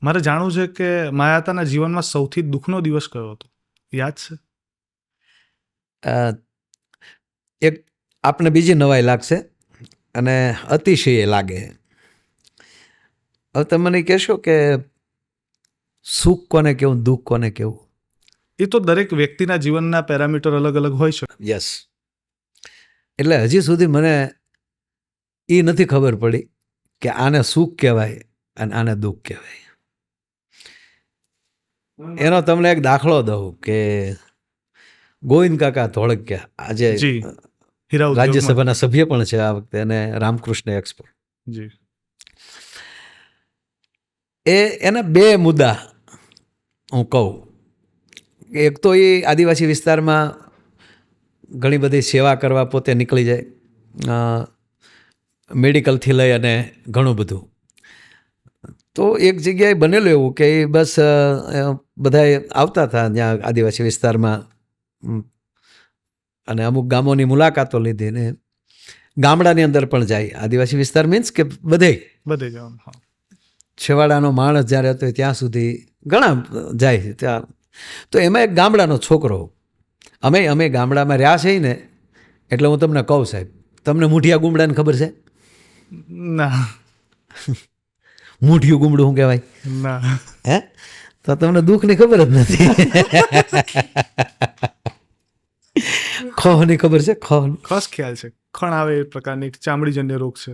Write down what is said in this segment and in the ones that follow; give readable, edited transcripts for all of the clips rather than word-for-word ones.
મારે જાણવું છે કે માયાતાના જીવનમાં સૌથી દુઃખનો દિવસ કયો હતો? યાદ છે? અ, એક આપને બીજી નવાઈ લાગશે અને અતિશય લાગે. હવે તમે મને કહેશો કે સુખ કોને કેવું, દુઃખ કોને કેવું? એ તો દરેક વ્યક્તિના જીવનના પેરામીટર અલગ અલગ હોય છે. યસ. એટલે હજી સુધી મને એ નથી ખબર પડી કે આને સુખ કહેવાય અને આને દુઃખ કહેવાય. એનો તમને એક દાખલો દઉં કે ગોવિંદ કાકા ધોળકિયા આજે જી, હીરા ઉદ્યોગમાં. રાજ્યસભાના સભ્ય પણ છે આ વખતે, અને રામકૃષ્ણ એક્સપોર્ટ. જી, એના બે મુદ્દા હું કહું. એક તો એ આદિવાસી વિસ્તારમાં ઘણી બધી સેવા કરવા પોતે નીકળી જાય, મેડિકલથી લઈ અને ઘણું બધું. તો એક જગ્યાએ બનેલું એવું કે બસ બધા આવતા હતા ત્યાં આદિવાસી વિસ્તારમાં, અને અમુક ગામોની મુલાકાતો લીધી, ને ગામડાની અંદર પણ જાય. આદિવાસી વિસ્તાર મીન્સ કે બધે જવાનું. હા. છેવાડાનો માણસ જ્યારે હતો ત્યાં સુધી ઘણા જાય ત્યાં. તો એમાં એક ગામડાનો છોકરો, અમે ગામડામાં રહ્યા છીએ ને, એટલે હું તમને કહું સાહેબ, તમને મૂઠિયા ગુમડાને ખબર છે? ના. મૂઠિયું ગુમડું શું કહેવાય? ના. હે? તો તમને દુઃખની ખબર જ નથી. ખોહની ખબર છે? ખાસ ખ્યાલ છે. ખણ આવે એ પ્રકારની ચામડીજન્ય રોગ છે.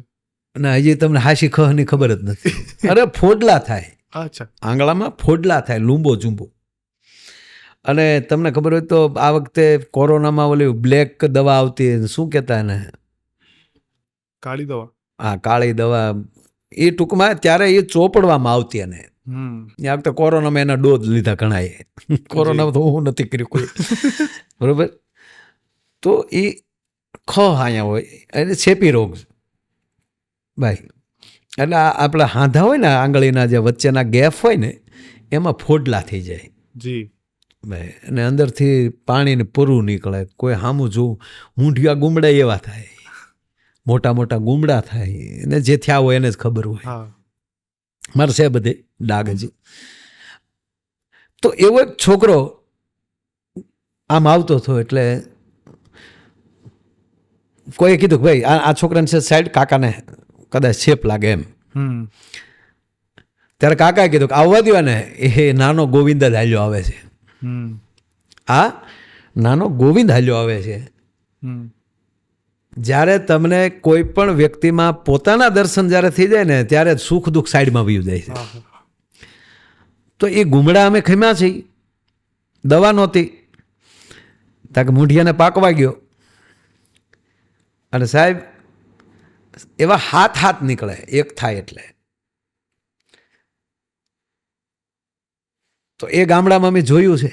ના, હજી તમને હાશી ખહની ખબર જ નથી. અરે ફોડલા થાય, અચ્છા. આંગળામાં ફોડલા થાય, લૂંબો ચૂંબો. અને તમને ખબર હોય તો આ વખતે કોરોનામાં ઓલી બ્લેક દવા આવતી, શું કહેતા એને? કાળી દવા. હા, કાળી દવા. એ ટૂંકમાં ત્યારે એ ચોપડવામાં આવતી, અને આ વખતે કોરોનામાં એના ડોઝ લીધા ઘણાએ. કોરોનામાં તો હું નથી કર્યું કોઈ. બરોબર. તો એ અહીંયા હોય, એટલે ચેપી રોગ ભાઈ. એટલે આપણા હાંધા હોય ને, આંગળીના જે વચ્ચેના ગેપ હોય ને, એમાં ફોડલા થઈ જાય. જી ભાઈ, અને અંદરથી પાણીને પૂરું નીકળે. કોઈ સામું જોવું, મૂંઢિયા ગુમડા એવા થાય, મોટા મોટા ગુમડા થાય, અને જે થયા હોય એને જ ખબર હોય. મારે છે બધે ડાઘ હજી. તો એવો એક છોકરો આમ આવતો હતો, એટલે કોઈએ કીધું કે ભાઈ આ છોકરાને છે સાઈડ, કાકાને કદાચ છેપ લાગે એમ. ત્યારે કાકાએ કીધું કે આવવા દો ને, એ નાનો ગોવિંદ જ હાલ્યો આવે છે. આ નાનો ગોવિંદ હાલ્યો આવે છે. જ્યારે તમને કોઈ પણ વ્યક્તિમાં પોતાના દર્શન જ્યારે થઈ જાય ને, ત્યારે સુખ દુઃખ સાઈડમાં વયું જાય છે. તો એ ગુમડા અમે ખમ્યા છીએ, દવા નહોતી, તાકે મૂઢિયાને પાકવા ગયો, અને સાહેબ એવા હાથ નીકળે એક થાય એટલે. તો એ ગામડામાં અમે જોયું છે.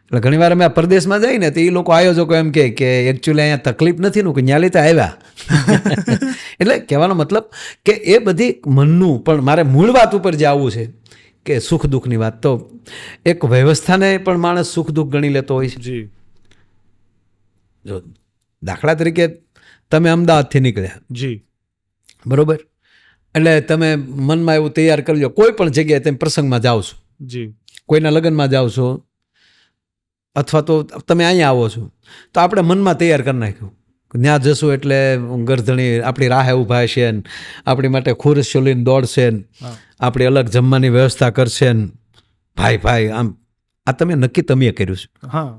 એટલે ઘણી વાર અમે આ પરદેશમાં જઈએ ને, તો એ લોકો આયોજકો એમ કે એકચ્યુઅલી અહીંયા તકલીફ નથી ને, કે ન્યાલી તો આવ્યા. એટલે કહેવાનો મતલબ કે એ બધી મનનું, પણ મારે મૂળ વાત ઉપર જે આવવું છે કે સુખ દુઃખની વાત, તો એક વ્યવસ્થાને પણ માણસ સુખ દુઃખ ગણી લેતો હોય છે. જી. જો દાખલા તરીકે તમે અમદાવાદથી નીકળ્યા, જી બરોબર, એટલે તમે મનમાં એવું તૈયાર કરી લો, કોઈ પણ જગ્યાએ તમે પ્રસંગમાં જાઓ છો, જી, કોઈના લગ્નમાં જાઓ છો, અથવા તો તમે અહીંયા આવો છો, તો આપણે મનમાં તૈયાર કરી નાખ્યું, ત્યાં જશું એટલે ગરધણી આપણી રાહે ઊભા છે, આપણી માટે ખુરશીઓ લઈને દોડશે, આપણી અલગ જમવાની વ્યવસ્થા કરશે, ભાઈ આમ આ તમે નક્કી તમે કર્યું છે. હા.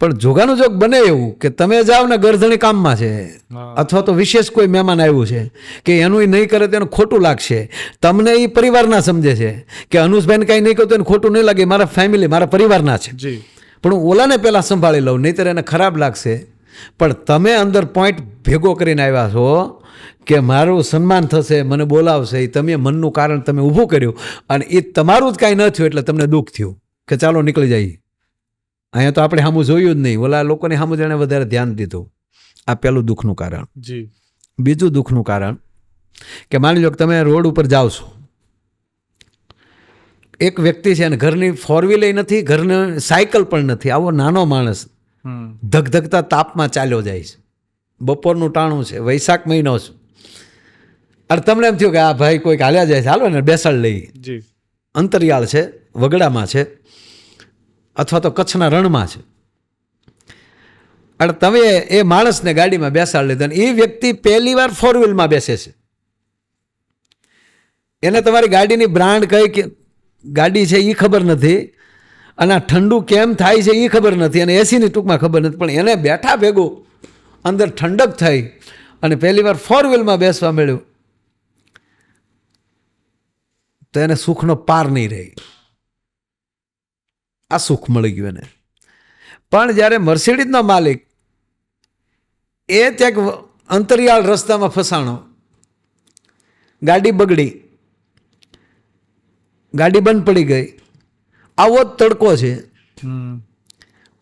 પણ જોગાનું જોગ બને એવું કે તમે જાઓ ને, ગરધણી કામમાં છે, અથવા તો વિશેષ કોઈ મહેમાન આવ્યું છે, કે એનું નહીં કરે તો એનું ખોટું લાગશે. તમને એ પરિવારના સમજે છે કે અનુષભાઈને કાંઈ નહીં કહું તો એને ખોટું નહીં લાગે, મારા ફેમિલી, મારા પરિવારના છે, પણ હું ઓલાને પહેલાં સંભાળી લઉં, નહીંતર એને ખરાબ લાગશે. પણ તમે અંદર પોઈન્ટ ભેગો કરીને આવ્યા છો કે મારું સન્માન થશે, મને બોલાવશે, એ તમે મનનું કારણ તમે ઊભું કર્યું, અને એ તમારું જ કાંઈ ન થયું એટલે તમને દુઃખ થયું કે ચાલો નીકળી જઈએ. અહીંયા તો આપણે સામું જોયું જ નહીં, ઓલા લોકોને સામું જાણે વધારે ધ્યાન દીધું. આ પહેલું દુઃખનું કારણ. જી. બીજું દુઃખનું કારણ કે માની લો કે તમે રોડ ઉપર જાઓ છો, એક વ્યક્તિ છે અને ઘરની ફોર વ્હીલ નથી, ઘરની સાયકલ પણ નથી, આવો નાનો માણસ ધગધગતા તાપમાં ચાલ્યો જાય છે, બપોરનું ટાણું છે, વૈશાખ મહિનો છે, અને તમને એમ થયું કે આ ભાઈ કોઈક હાલ્યા જાય છે, હાલો ને બેસાડ લઈ. જી. અંતરિયાળ છે, વગડામાં છે, અથવા તો કચ્છના રણમાં છે, અને તમે એ માણસને ગાડીમાં બેસાડ લીધો અને એ વ્યક્તિ પહેલી વાર 4 વ્હીલમાં બેસે છે. એને તમારી ગાડીની બ્રાન્ડ કઈ ગાડી છે એ ખબર નથી, અને આ ઠંડુ કેમ થાય છે એ ખબર નથી, અને એસીની ટૂંકમાં ખબર નથી, પણ એને બેઠા ભેગું અંદર ઠંડક થઈ અને પહેલી વાર 4 વ્હીલમાં બેસવા મળ્યું તો એને સુખનો પાર નહીં રહે. આ સુખ મળી ગયું એને. પણ જ્યારે મર્સિડીઝનો માલિક એ ત્યાં અંતરિયાળ રસ્તામાં ફસાણો, ગાડી બગડી, ગાડી બંધ પડી ગઈ, આવો જ તડકો છે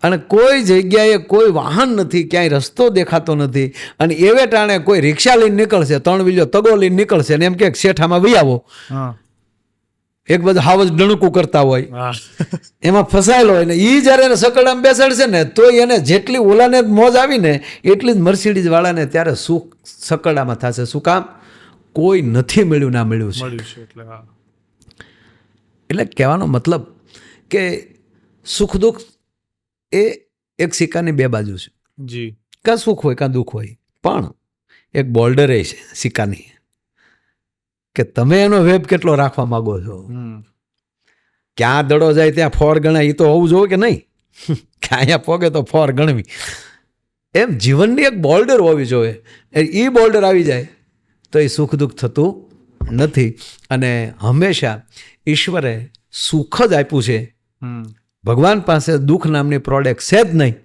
અને કોઈ જગ્યાએ કોઈ વાહન નથી, ક્યાંય રસ્તો દેખાતો નથી, અને એવે ટાણે કોઈ રિક્ષા લઈને નીકળશે, 3 વ્હીલો તગો લઈને નીકળશે અને એમ કે શેઠામાં વહી આવો, એક બધું હાવજ ડણકું કરતા હોય, એમાં ફસાયેલો હોય ને એ જ્યારે એને સકડામાં બેસાડશે ને તો એને જેટલી ઓલાને મોજ આવી ને એટલી જ મર્સિડીઝ વાળાને ત્યારે સુખ સકડામાં થશે. શું કામ? કોઈ નથી મળ્યું, ના મળ્યું છે. એટલે કહેવાનો મતલબ કે સુખ દુઃખ એ એક સિક્કાની 2 બાજુ છે. જી. કાં સુખ હોય કાં દુઃખ હોય, પણ એક બોર્ડર એ છે સિક્કાની કે તમે એનો વેબ કેટલો રાખવા માંગો છો. ક્યાં દડો જાય ત્યાં 4 ગણાય, એ તો હોવું જોઈએ કે નહીં? કે અહીંયા પોગે તો 4 ગણવી. એમ જીવનની એક બોર્ડર હોવી જોઈએ. એ બોર્ડર આવી જાય તો એ સુખ દુઃખ થતું નથી. અને હંમેશા ઈશ્વરે સુખ જ આપ્યું છે. ભગવાન પાસે દુઃખ નામની પ્રોડક્ટ છે જ નહીં,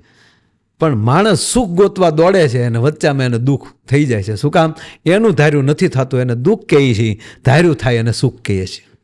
પણ માણસ સુખ ગોતવા દોડે છે અને વચ્ચામાં એને દુઃખ થઈ જાય છે. શું કામ? એનું ધાર્યું નથી થતું એને દુઃખ કહીએ છીએ, ધાર્યું થાય એને સુખ કહીએ છીએ.